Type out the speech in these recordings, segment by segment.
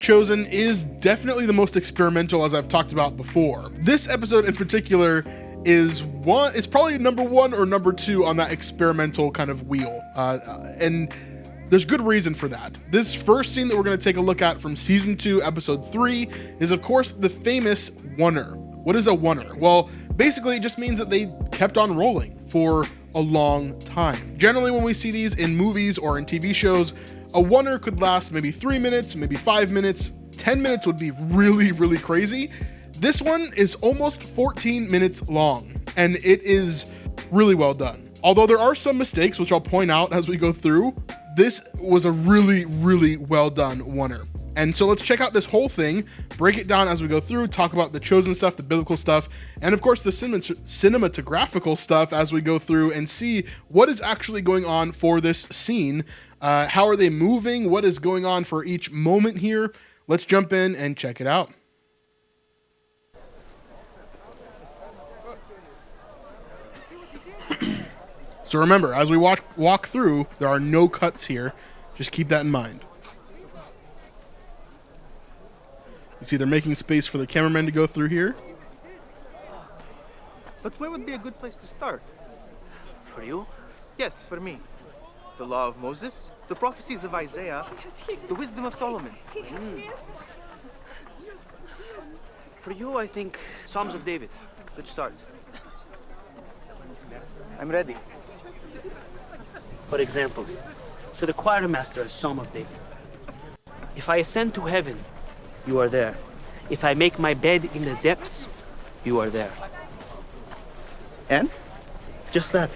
Chosen is definitely the most experimental, as I've talked about before. This episode in particular is probably number 1 or number 2 on that experimental kind of wheel. And there's good reason for that. This first scene that we're going to take a look at from season 2, episode 3 is of course the famous oneer. What is a oneer? Well, basically it just means that they kept on rolling for a long time. Generally when we see these in movies or in TV shows, a oneer could last maybe 3 minutes, maybe 5 minutes, 10 minutes would be really, really crazy. This one is almost 14 minutes long, and it is really well done. Although there are some mistakes, which I'll point out as we go through, this was a really, really well done oneer. And so let's check out this whole thing, break it down as we go through, talk about the chosen stuff, the biblical stuff, and of course the cinematographical stuff as we go through and see what is actually going on for this scene. How are they moving? What is going on for each moment here? Let's jump in and check it out. So remember, as we walk through, there are no cuts here. Just keep that in mind. You see they're making space for the cameraman to go through here. But where would be a good place to start? For you? Yes, for me. The law of Moses, the prophecies of Isaiah, the wisdom of Solomon. For you, I think Psalms of David. Good start. I'm ready. For example, to the choir master, a Psalm of David. If I ascend to heaven, you are there. If I make my bed in the depths, you are there. And? Just that.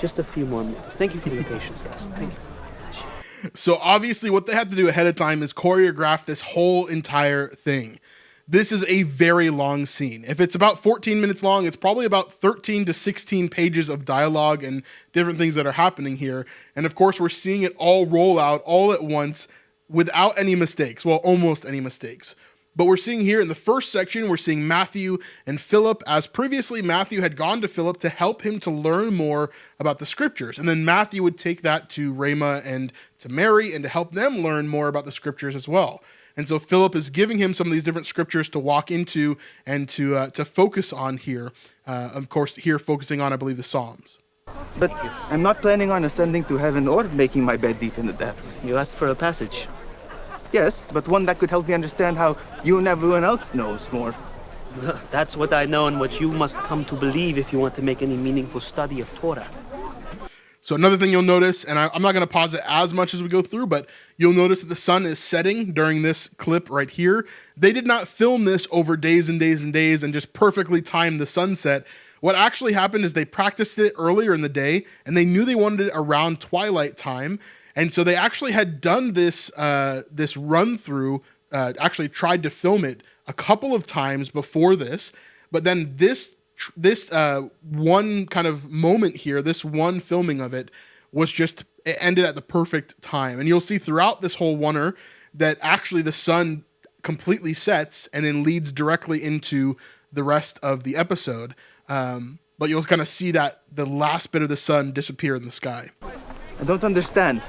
Just a few more minutes. Thank you for your patience, guys. Thank you. So obviously what they had to do ahead of time is choreograph this whole entire thing. This is a very long scene. If it's about 14 minutes long, it's probably about 13 to 16 pages of dialogue and different things that are happening here. And of course, we're seeing it all roll out all at once without any mistakes. Well, almost any mistakes. But we're seeing here in the first section, we're seeing Matthew and Philip, as previously Matthew had gone to Philip to help him to learn more about the scriptures. And then Matthew would take that to Rama and to Mary and to help them learn more about the scriptures as well. And so Philip is giving him some of these different scriptures to walk into and to focus on here. Of course, here focusing on, I believe, the Psalms. But I'm not planning on ascending to heaven or making my bed deep in the depths. You asked for a passage. Yes, but one that could help me understand how you and everyone else knows more. That's what I know and what you must come to believe if you want to make any meaningful study of Torah. So another thing you'll notice, and I'm not going to pause it as much as we go through, but you'll notice that the sun is setting during this clip right here. They did not film this over days and days and days and just perfectly time the sunset. What actually happened is they practiced it earlier in the day, and they knew they wanted it around twilight time. And so they actually had done this this run through, actually tried to film it a couple of times before this, but then this one kind of moment here, this one filming of it was just, it ended at the perfect time. And you'll see throughout this whole oneer that actually the sun completely sets and then leads directly into the rest of the episode. But you'll kind of see that the last bit of the sun disappear in the sky. I don't understand.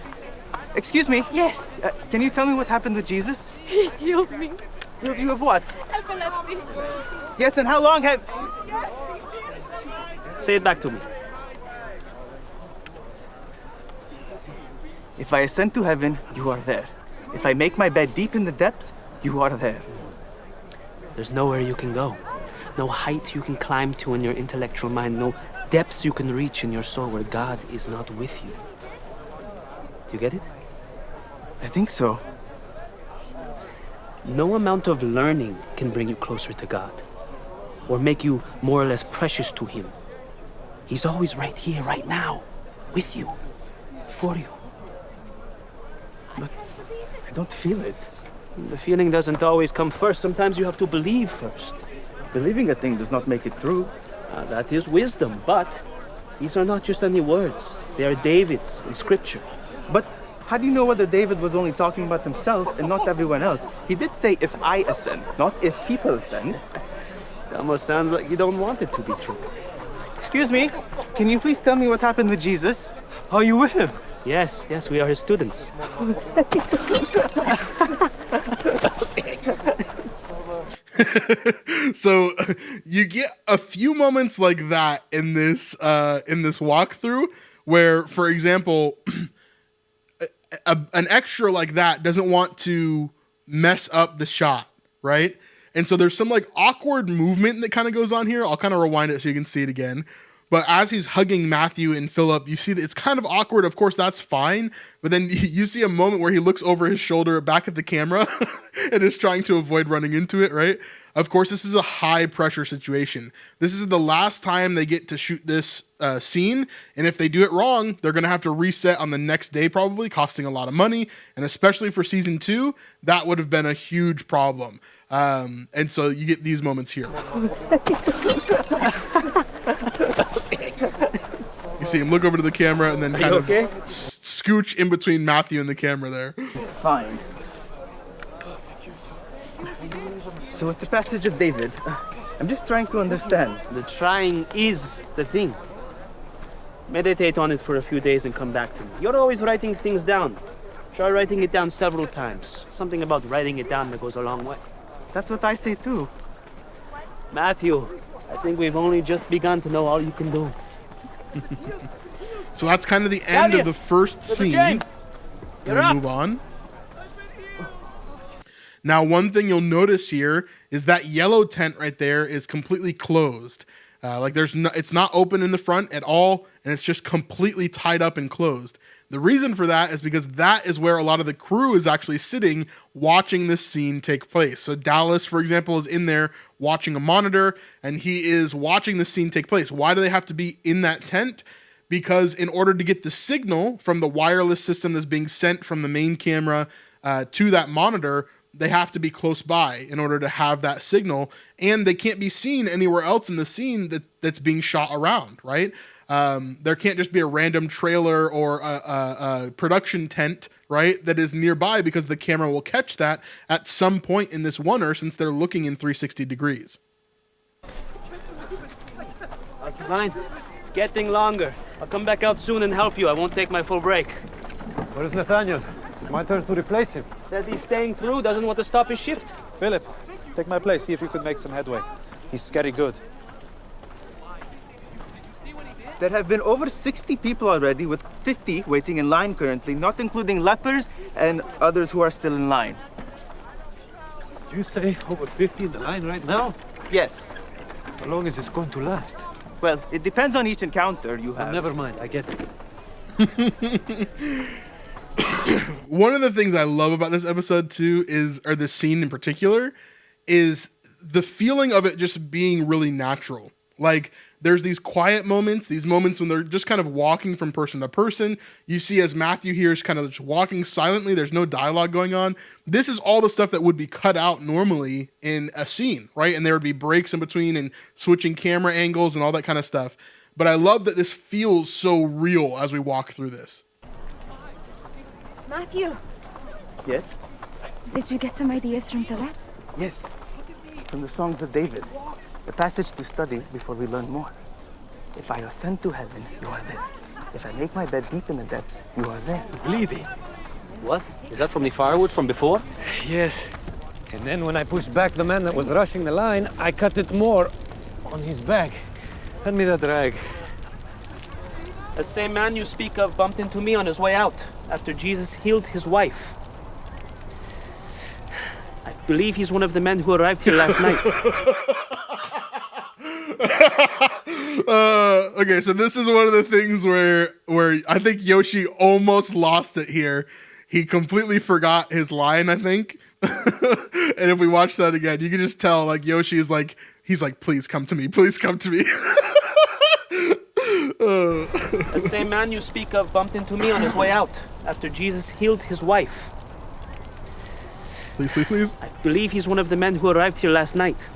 Excuse me? Yes. Can you tell me what happened to Jesus? He healed me. Healed you of what? Epilepsy. Yes, and how long have... Say it back to me. If I ascend to heaven, you are there. If I make my bed deep in the depths, you are there. There's nowhere you can go. No height you can climb to in your intellectual mind. No depths you can reach in your soul where God is not with you. Do you get it? I think so. No amount of learning can bring you closer to God or make you more or less precious to Him. He's always right here, right now, with you, for you. But I don't feel it. The feeling doesn't always come first. Sometimes you have to believe first. Believing a thing does not make it true. That is wisdom, but these are not just any words. They are David's in Scripture. But how do you know whether David was only talking about himself and not everyone else? He did say, if I ascend, not if people ascend. It almost sounds like you don't want it to be true. Excuse me, can you please tell me what happened to Jesus? Are you with him? Yes, yes, we are his students. So you get a few moments like that in this walkthrough where, for example, an extra like that doesn't want to mess up the shot, right? And so there's some like awkward movement that kind of goes on here. I'll kind of rewind it so you can see it again. But as he's hugging Matthew and Philip, you see that it's kind of awkward. Of course, that's fine. But then you see a moment where he looks over his shoulder back at the camera and is trying to avoid running into it, right? Of course, this is a high pressure situation. This is the last time they get to shoot this scene. And if they do it wrong, they're going to have to reset on the next day, probably costing a lot of money. And especially for season 2, that would have been a huge problem. And so you get these moments here. You see him look over to the camera and then kind of scooch in between Matthew and the camera there. Fine. So with the passage of David, I'm just trying to understand. The trying is the thing. Meditate on it for a few days and come back to me. You're always writing things down. Try writing it down several times. Something about writing it down that goes a long way. That's what I say too. Matthew, I think we've only just begun to know all you can do. So that's kind of the end of the first scene. And we move on. Now, one thing you'll notice here is that yellow tent right there is completely closed. Like it's not open in the front at all, and it's just completely tied up and closed. The reason for that is because that is where a lot of the crew is actually sitting watching this scene take place. So Dallas, for example, is in there watching a monitor, and he is watching the scene take place. Why do they have to be in that tent? Because in order to get the signal from the wireless system that's being sent from the main camera to that monitor, they have to be close by in order to have that signal, and they can't be seen anywhere else in the scene that's being shot around, right? There can't just be a random trailer or a production tent, right, that is nearby, because the camera will catch that at some point in this oneer since they're looking in 360 degrees. How's the line? It's getting longer. I'll come back out soon and help you. I won't take my full break. Where's Nathaniel? Is it my turn to replace him? Said he's staying through, doesn't want to stop his shift. Philip, take my place, see if you could make some headway. He's scary good. There have been over 60 people already, with 50 waiting in line currently, not including lepers and others who are still in line. Did you say over 50 in the line right now? Yes. How long is this going to last? Well, it depends on each encounter you have. Never mind, I get it. One of the things I love about this episode too or this scene in particular, is the feeling of it just being really natural. Like, there's these quiet moments, these moments when they're just kind of walking from person to person. You see as Matthew here is kind of just walking silently. There's no dialogue going on. This is all the stuff that would be cut out normally in a scene, right? And there would be breaks in between and switching camera angles and all that kind of stuff. But I love that this feels so real as we walk through this. Matthew, Yes? did you get some ideas from Philip? Yes. From the songs of David. The passage to study before we learn more. If I ascend to heaven, you are there. If I make my bed deep in the depths, you are there. Bleeding. What? Is that from the firewood from before? Yes. And then when I pushed back the man that was rushing the line, I cut it more on his back. Hand me that rag. That same man you speak of bumped into me on his way out after Jesus healed his wife. I believe he's one of the men who arrived here last night. Okay, so this is one of the things where I think Yoshi almost lost it here. He completely forgot his line, I think. And if we watch that again, you can just tell, like, Yoshi is like, he's like, please come to me, please come to me. That same man you speak of bumped into me on his way out after Jesus healed his wife. Please, please, please. I believe he's one of the men who arrived here last night.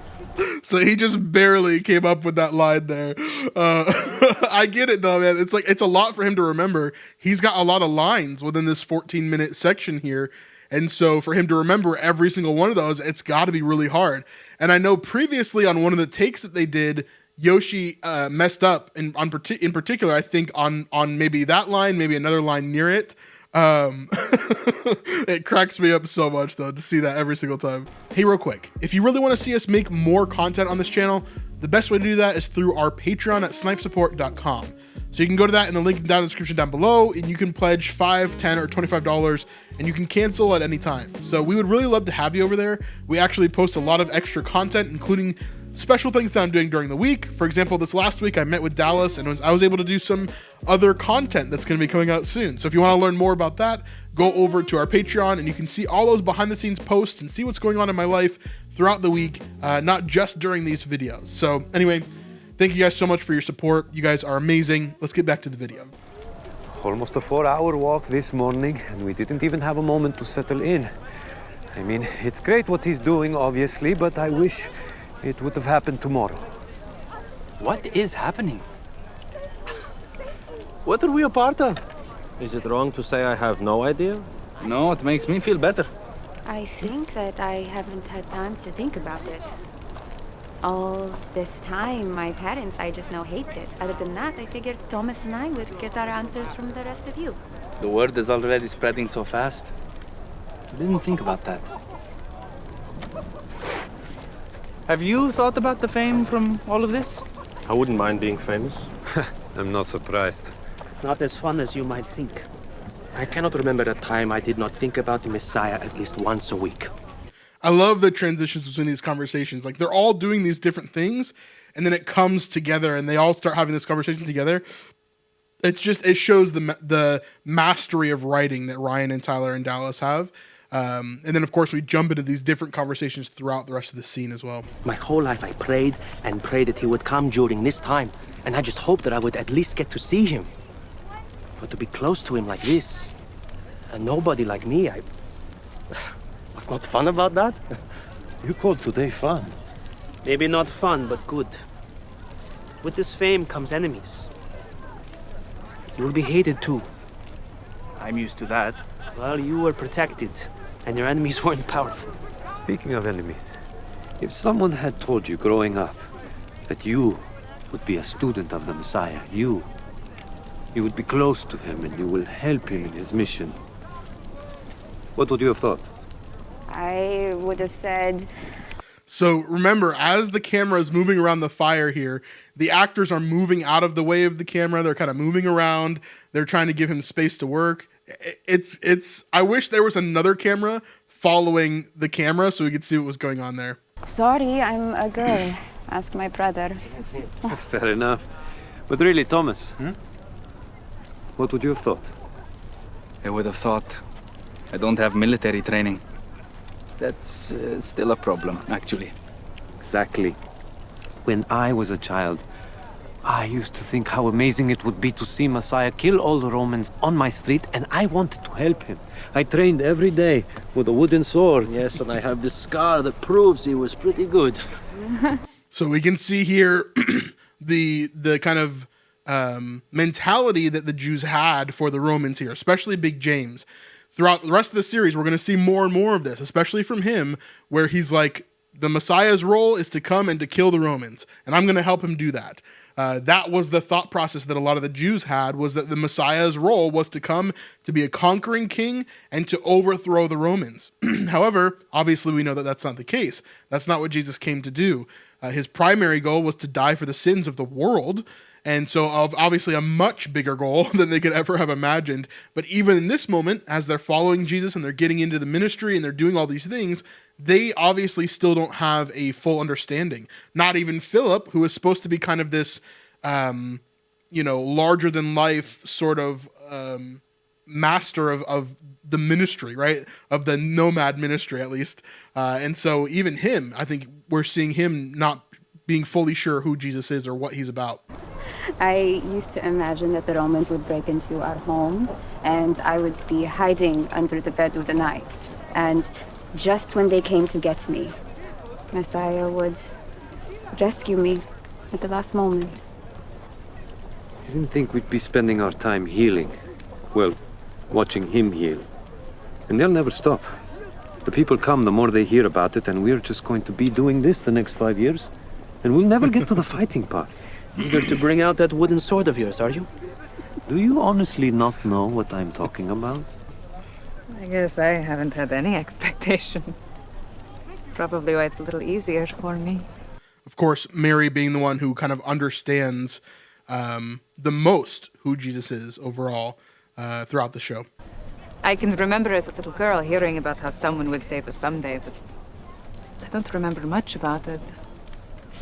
So he just barely came up with that line there. I get it though, man. It's like, it's a lot for him to remember. He's got a lot of lines within this 14-minute section here. And so for him to remember every single one of those, it's got to be really hard. And I know previously on one of the takes that they did, Yoshi messed up in particular, I think on maybe that line, maybe another line near it. It cracks me up so much though to see that every single time. Hey, real quick, if you really want to see us make more content on this channel, the best way to do that is through our Patreon at snipesupport.com. So you can go to that in the link down in the description down below, and you can pledge $5, $10, or $25, and you can cancel at any time. So we would really love to have you over there. We actually post a lot of extra content, including special things that I'm doing during the week. For example, this last week I met with Dallas, and I was able to do some other content that's going to be coming out soon. So if you want to learn more about that, go over to our Patreon, and you can see all those behind the scenes posts and see what's going on in my life throughout the week, not just during these videos. So anyway, thank you guys so much for your support. You guys are amazing. Let's get back to the video. Almost a 4-hour walk this morning, and we didn't even have a moment to settle in. I mean, it's great what he's doing, obviously, but I wish it would have happened tomorrow. What is happening? What are we a part of? Is it wrong to say I have no idea? No, it makes me feel better. I think that I haven't had time to think about it. All this time, my parents, I just know, hate it. Other than that, I figured Thomas and I would get our answers from the rest of you. The word is already spreading so fast. I didn't think about that. Have you thought about the fame from all of this? I wouldn't mind being famous. I'm not surprised. It's not as fun as you might think. I cannot remember a time I did not think about the Messiah at least once a week. I love the transitions between these conversations. Like, they're all doing these different things, and then it comes together, and they all start having this conversation together. It shows the mastery of writing that Ryan and Tyler and Dallas have. And then, of course, we jump into these different conversations throughout the rest of the scene as well. My whole life I prayed and prayed that he would come during this time, and I just hoped that I would at least get to see him. But to be close to him like this, and nobody like me, what's not fun about that? You called today fun. Maybe not fun, but good. With this fame comes enemies. You will be hated too. I'm used to that. Well, you were protected, and your enemies weren't powerful. Speaking of enemies, if someone had told you growing up that you would be a student of the Messiah, you would be close to him and you will help him in his mission, what would you have thought? I would have said... So remember, as the camera is moving around the fire here, the actors are moving out of the way of the camera. They're kind of moving around. They're trying to give him space to work. I wish there was another camera following the camera so we could see what was going on there. Sorry, I'm a girl. Ask my brother. Fair enough. But really, Thomas, what would you have thought? I would have thought I don't have military training. That's still a problem, actually. Exactly. When I was a child, I used to think how amazing it would be to see Messiah kill all the Romans on my street, and I wanted to help him. I trained every day with a wooden sword. Yes, and I have this scar that proves he was pretty good. So we can see here the kind of mentality that the Jews had for the Romans here, especially Big James. Throughout the rest of the series, we're going to see more and more of this, especially from him, where he's like, the Messiah's role is to come and to kill the Romans, and I'm going to help him do that. That was the thought process that a lot of the Jews had, was that the Messiah's role was to come to be a conquering king and to overthrow the Romans. However, obviously we know that that's not the case. That's not what Jesus came to do. His primary goal was to die for the sins of the world, and so obviously a much bigger goal than they could ever have imagined. But even in this moment, as they're following Jesus and they're getting into the ministry and they're doing all these things, they obviously still don't have a full understanding. Not even Philip, who is supposed to be kind of this, larger than life sort of master of the ministry, right? Of the nomad ministry, at least. And so even him, I think we're seeing him not being fully sure who Jesus is or what he's about. I used to imagine that the Romans would break into our home, and I would be hiding under the bed with a knife. And just when they came to get me, Messiah would rescue me at the last moment. Didn't think we'd be spending our time healing. Well, watching him heal. And they'll never stop. The people come, the more they hear about it, and we're just going to be doing this the next 5 years. And we'll never get to the fighting part. Eager to bring out that wooden sword of yours, are you? Do you honestly not know what I'm talking about? I guess I haven't had any expectations. It's probably why it's a little easier for me. Of course, Mary being the one who kind of understands the most who Jesus is overall throughout the show. I can remember as a little girl hearing about how someone would save us someday, but I don't remember much about it.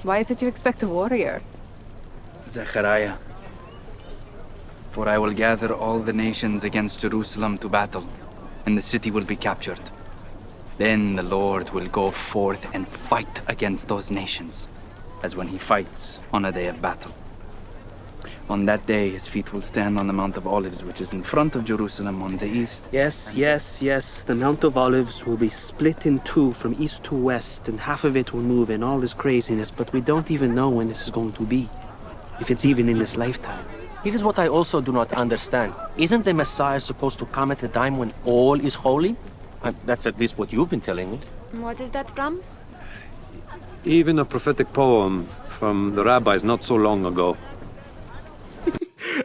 Why is it you expect a warrior? Zechariah. For I will gather all the nations against Jerusalem to battle, and the city will be captured. Then the Lord will go forth and fight against those nations, as when he fights on a day of battle. On that day, his feet will stand on the Mount of Olives, which is in front of Jerusalem on the east. Yes, yes, yes. The Mount of Olives will be split in two from east to west, and half of it will move in all this craziness, but we don't even know when this is going to be. If it's even in this lifetime. Here's what I also do not understand. Isn't the Messiah supposed to come at a time when all is holy? That's at least what you've been telling me. What is that from? Even a prophetic poem from the rabbis not so long ago.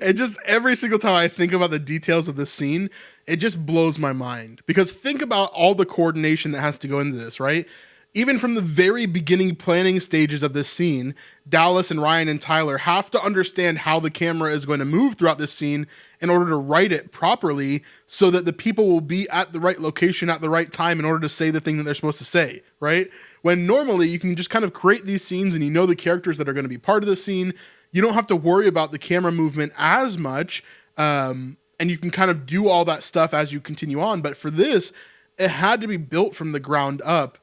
And just every single time I think about the details of this scene, it just blows my mind. Because think about all the coordination that has to go into this, right? Even from the very beginning planning stages of this scene, Dallas and Ryan and Tyler have to understand how the camera is going to move throughout this scene in order to write it properly so that the people will be at the right location at the right time in order to say the thing that they're supposed to say, right? When normally you can just kind of create these scenes and you know the characters that are going to be part of the scene. You don't have to worry about the camera movement as much, and you can kind of do all that stuff as you continue on. But for this, it had to be built from the ground up.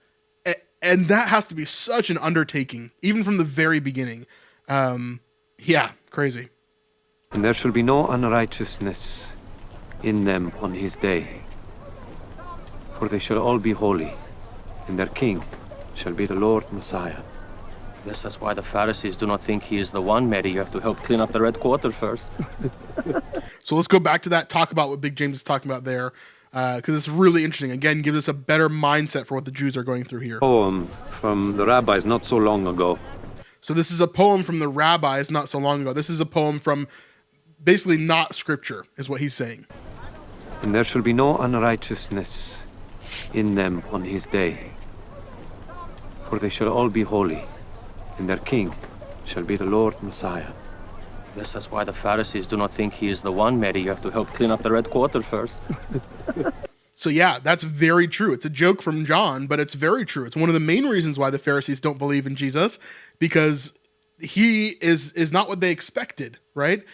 And that has to be such an undertaking, even from the very beginning. Yeah, crazy. And there shall be no unrighteousness in them on his day. For they shall all be holy, and their king shall be the Lord Messiah. Guess that's why the Pharisees do not think he is the one, Mary. You have to help clean up the Red Quarter first. So let's go back to that, talk about what Big James is talking about there. Because it's really interesting. Again, gives us a better mindset for what the Jews are going through here. Poem from the rabbis not so long ago. So this is a poem from the rabbis not so long ago. This is a poem from basically not scripture, is what he's saying. And there shall be no unrighteousness in them on his day. For they shall all be holy, and their king shall be the Lord Messiah. Guess that's why the Pharisees do not think he is the one, Mary. You have to help clean up the Red Quarter first. So yeah, that's very true. It's a joke from John, but it's very true. It's one of the main reasons why the Pharisees don't believe in Jesus, because he is not what they expected, right?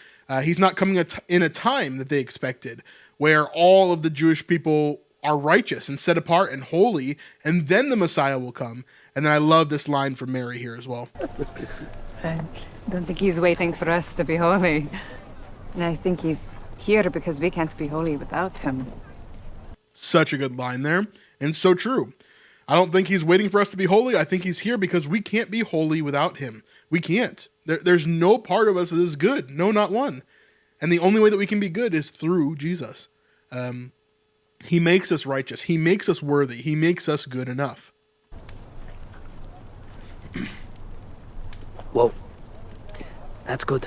He's not coming in a time that they expected, where all of the Jewish people are righteous and set apart and holy, and then the Messiah will come. And then I love this line from Mary here as well. I don't think he's waiting for us to be holy. I think he's here because we can't be holy without him. Such a good line there, and so true. I don't think he's waiting for us to be holy. I think he's here because we can't be holy without him. We can't. There's no part of us that is good. No, not one. And the only way that we can be good is through Jesus. He makes us righteous. He makes us worthy. He makes us good enough. Whoa. That's good.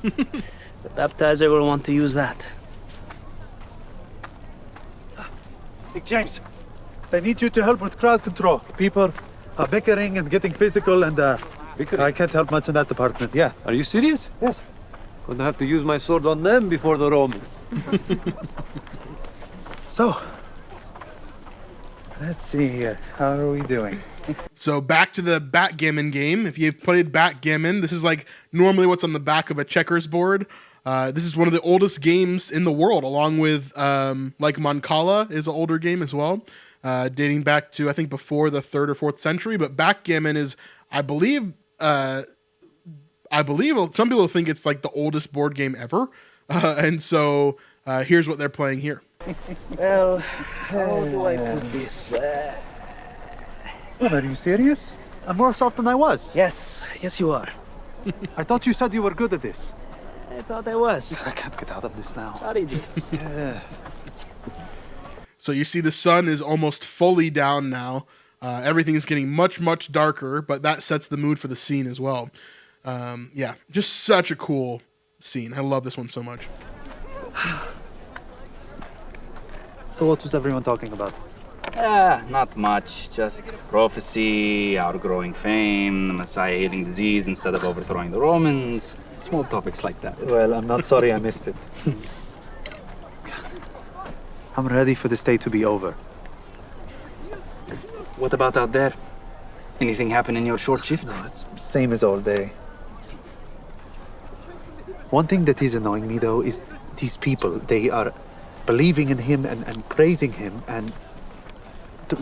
The baptizer will want to use that. Big James, I need you to help with crowd control. People are bickering and getting physical, and I can't help much in that department. Yeah. Are you serious? Yes. Gonna have to use my sword on them before the Romans. So, let's see here. How are we doing? So back to the backgammon game. If you've played backgammon, this is like normally what's on the back of a checkers board. This is one of the oldest games in the world, along with like Mancala is an older game as well, dating back to I think before the 3rd or 4th century. But backgammon is, I believe some people think it's like the oldest board game ever, and so here's what they're playing here. Well, how do I put this? Well, are you serious? I'm worse off than I was. Yes, you are. I thought you said you were good at this. I thought I was. I can't get out of this now. Sorry, James. Yeah. So you see the sun is almost fully down now. Everything is getting much, much darker, but that sets the mood for the scene as well. Yeah, just such a cool scene. I love this one so much. So what was everyone talking about? Not much. Just prophecy, our growing fame, the Messiah healing disease instead of overthrowing the Romans. Small topics like that. Well, I'm not sorry I missed it. I'm ready for this day to be over. What about out there? Anything happen in your short shift? No, it's same as all day. One thing that is annoying me, though, is these people. They are believing in him and praising him, and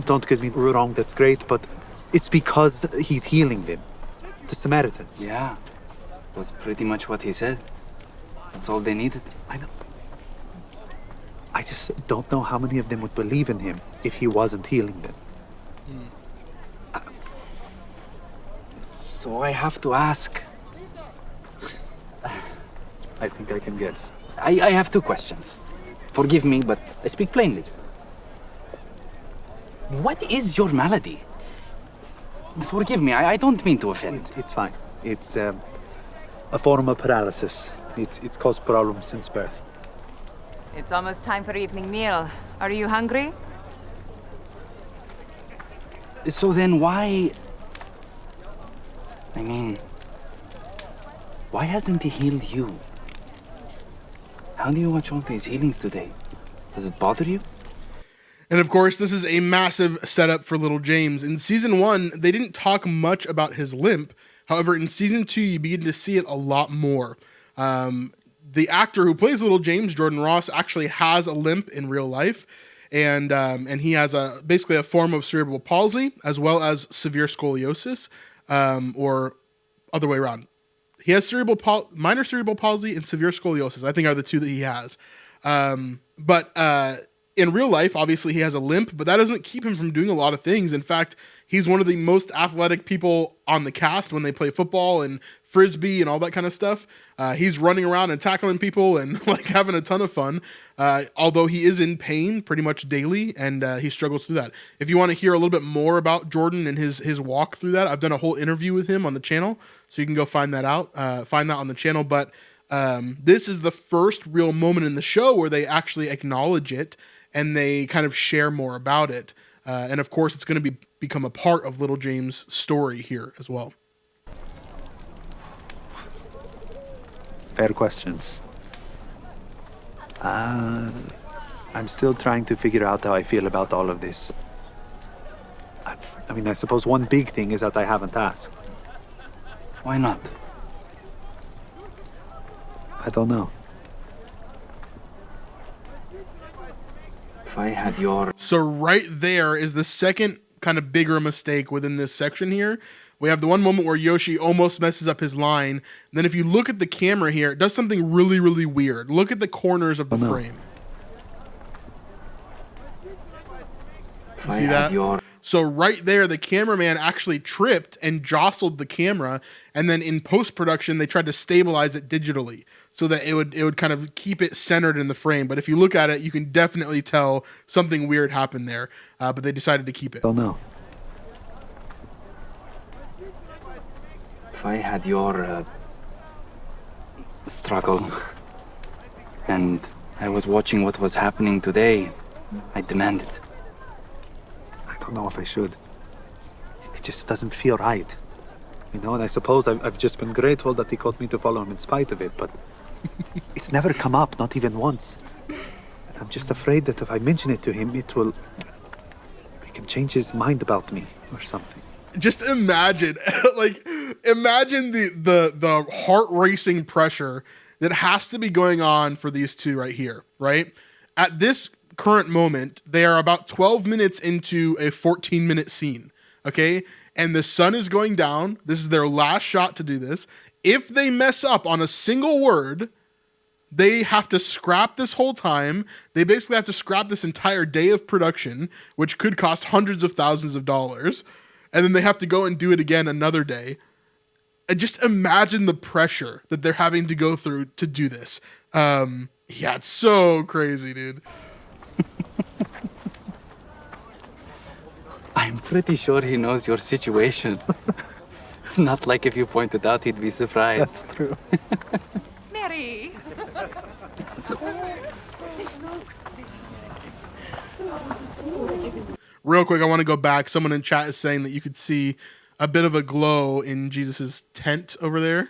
don't get me wrong, that's great, but it's because he's healing them. The Samaritans. Yeah, was pretty much what he said. That's all they needed. I know. I just don't know how many of them would believe in him if he wasn't healing them. So I have to ask. I think I can guess. I have two questions. Forgive me, but I speak plainly. What is your malady? Forgive me, I don't mean to offend. It's fine. It's a form of paralysis. It's caused problems since birth. It's almost time for evening meal. Are you hungry? So then why... I mean... Why hasn't he healed you? How do you watch all these healings today? Does it bother you? And of course, this is a massive setup for little James. In season 1, they didn't talk much about his limp. However, in season 2, you begin to see it a lot more. The actor who plays little James, Jordan Ross, actually has a limp in real life. And he has basically a form of cerebral palsy as well as severe scoliosis, or other way around. He has minor cerebral palsy and severe scoliosis, I think, are the two that he has. But in real life, obviously, he has a limp, but that doesn't keep him from doing a lot of things. In fact, he's one of the most athletic people on the cast when they play football and frisbee and all that kind of stuff. He's running around and tackling people and like having a ton of fun, although he is in pain pretty much daily, and he struggles through that. If you want to hear a little bit more about Jordan and his walk through that, I've done a whole interview with him on the channel, so you can go find that on the channel. But this is the first real moment in the show where they actually acknowledge it and they kind of share more about it. And of course, it's going to become a part of little James' story here as well. Fair questions. I'm still trying to figure out how I feel about all of this. I mean, I suppose one big thing is that I haven't asked. Why not? I don't know. If I had your... So right there is the second kind of bigger mistake within this section here. We have the one moment where Yoshi almost messes up his line. And then if you look at the camera here, it does something really, really weird. Look at the corners of the frame. You see that? So right there, the cameraman actually tripped and jostled the camera. And then in post-production, they tried to stabilize it digitally so that it would kind of keep it centered in the frame. But if you look at it, you can definitely tell something weird happened there. But they decided to keep it. Don't know. If I had your struggle and I was watching what was happening today, I'd demand it. I don't know if I should. It just doesn't feel right. You know, and I suppose I've just been grateful that he called me to follow him in spite of it, but it's never come up, not even once. And I'm just afraid that if I mention it to him, it will make him change his mind about me or something. Just imagine, imagine the heart racing pressure that has to be going on for these two right here, right? At this current moment, they are about 12 minutes into a 14-minute scene, okay? And the sun is going down. This is their last shot to do this. If they mess up on a single word, they have to scrap this whole time. They basically have to scrap this entire day of production, which could cost hundreds of thousands of dollars. And then they have to go and do it again another day. And just imagine the pressure that they're having to go through to do this. Yeah, it's so crazy, dude. I'm pretty sure he knows your situation. It's not like if you pointed out, he'd be surprised. That's true. Mary! Real quick, I want to go back. Someone in chat is saying that you could see a bit of a glow in Jesus's tent over there.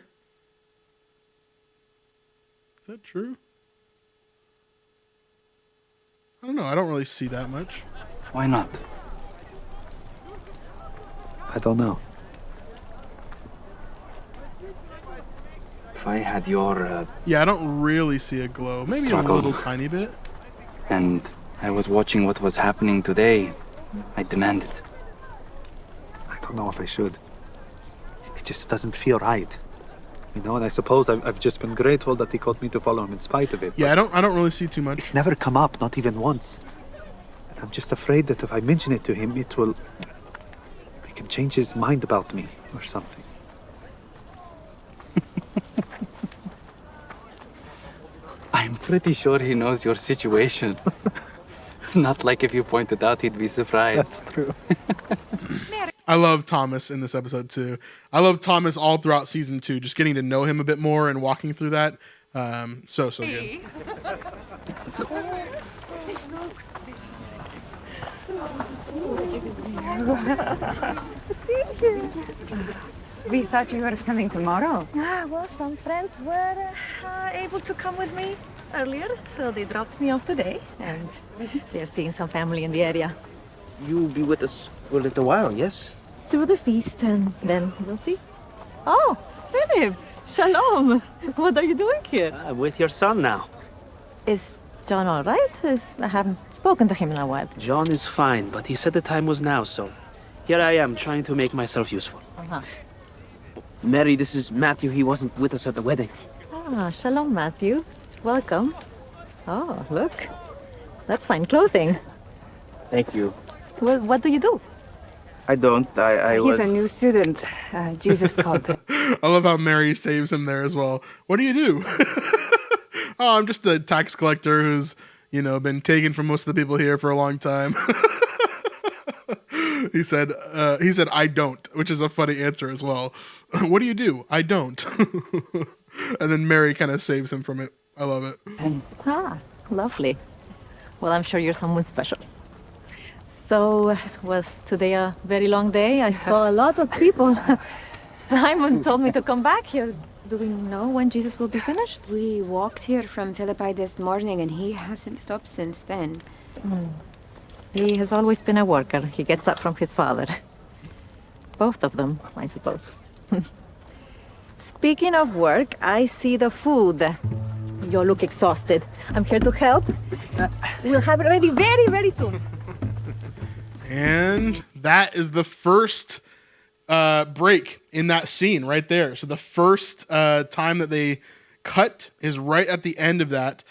Is that true? I don't know. I don't really see that much. Why not? I don't know. If I had your Yeah, I don't really see a glow. Maybe struggle. a little tiny bit. and I was watching what was happening today, I demand it. I don't know if I should. It just doesn't feel right. You know, and I suppose I've just been grateful that he called me to follow him in spite of it. Yeah, I don't really see too much. It's never come up, not even once. And I'm just afraid that if I mention it to him, it will make him change his mind about me or something. I'm pretty sure he knows your situation. It's not like if you pointed out, he'd be surprised. That's true. I love Thomas in this episode too. I love Thomas all throughout season 2, just getting to know him a bit more and walking through that. So good. We thought you were coming tomorrow. Well, some friends were able to come with me earlier, so they dropped me off today, and they're seeing some family in the area. You'll be with us for a little while, yes? Through the feast, and then we'll see. Oh, Philip! Shalom! What are you doing here? I'm with your son now. Is John all right? I haven't spoken to him in a while. John is fine, but he said the time was now, so here I am trying to make myself useful. Uh-huh. Mary, this is Matthew. He wasn't with us at the wedding. Shalom, Matthew. Welcome. Oh, look. That's fine clothing. Thank you. Well, what do you do? I don't. I He's was... a new student. Jesus called him. I love how Mary saves him there as well. What do you do? Oh, I'm just a tax collector who's, been taken from most of the people here for a long time. He said, I don't, which is a funny answer as well. What do you do? I don't. And then Mary kind of saves him from it. I love it. Lovely. Well, I'm sure you're someone special. So, was today a very long day? I saw a lot of people. Simon told me to come back here. Do we know when Jesus will be finished? We walked here from Philippi this morning, and he hasn't stopped since then. He has always been a worker. He gets that from his father. Both of them, I suppose. Speaking of work, I see the food. You look exhausted. I'm here to help. We'll have it ready very, very soon. And that is the first break in that scene right there. So the first time that they cut is right at the end of that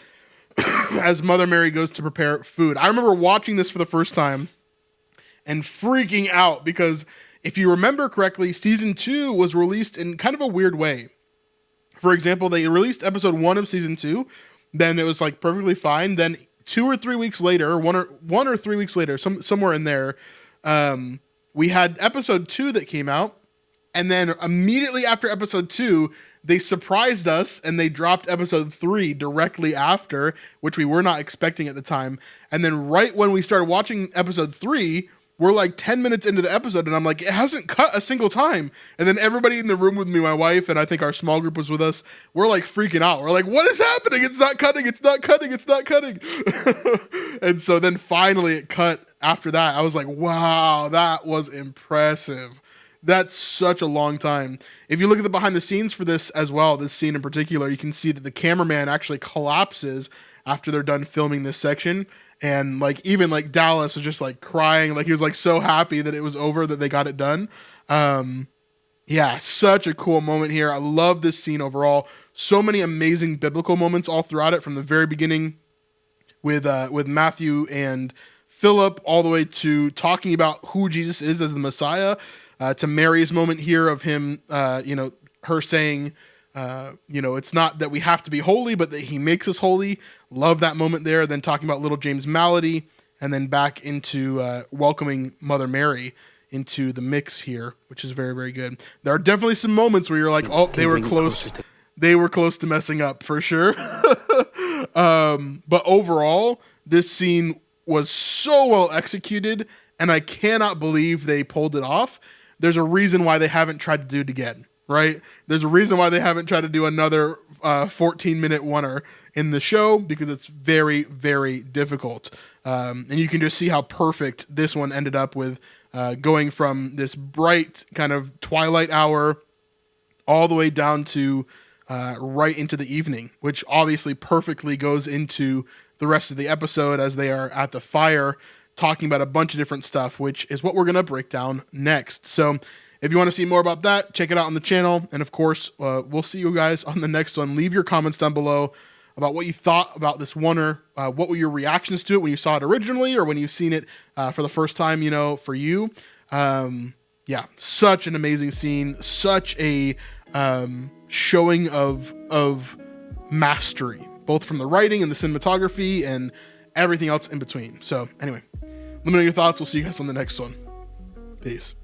as Mother Mary goes to prepare food. I remember watching this for the first time and freaking out because if you remember correctly, season 2 was released in kind of a weird way. For example, they released episode 1 of season 2, then it was like perfectly fine. Then 2 or 3 weeks later, one or 3 weeks later, somewhere in there, we had episode 2 that came out, and then immediately after episode 2, they surprised us and they dropped episode 3 directly after, which we were not expecting at the time. And then right when we started watching episode 3, we're like 10 minutes into the episode, and I'm like, it hasn't cut a single time. And then everybody in the room with me, my wife, and I think our small group was with us, we're like freaking out. We're like, what is happening? It's not cutting. It's not cutting. It's not cutting. And so then finally it cut after that. I was like, wow, that was impressive. That's such a long time. If you look at the behind the scenes for this as well, this scene in particular, you can see that the cameraman actually collapses after they're done filming this section. And like even like Dallas was just like crying, like he was like so happy that it was over, that they got it done. Yeah, such a cool moment here. I love this scene overall. So many amazing biblical moments all throughout it, from the very beginning with Matthew and Philip, all the way to talking about who Jesus is as the Messiah, to Mary's moment here of him, her saying, it's not that we have to be holy, but that he makes us holy. Love that moment there. Then talking about little James Malady and then back into welcoming Mother Mary into the mix here, which is very, very good. There are definitely some moments where you're like, oh, they were close. They were close to messing up for sure. But overall, this scene was so well executed, and I cannot believe they pulled it off. There's a reason why they haven't tried to do it again, right? There's a reason why they haven't tried to do another 14-minute oneer in the show, because it's very, very difficult. And you can just see how perfect this one ended up with, going from this bright kind of twilight hour all the way down to right into the evening, which obviously perfectly goes into the rest of the episode as they are at the fire talking about a bunch of different stuff, which is what we're going to break down next. So if you want to see more about that, check it out on the channel. And of course, we'll see you guys on the next one. Leave your comments down below about what you thought about this oneer. What were your reactions to it when you saw it originally, or when you've seen it for the first time, you know, for you. Yeah, such an amazing scene, such a showing of mastery, both from the writing and the cinematography and everything else in between. So anyway, let me know your thoughts. We'll see you guys on the next one. Peace.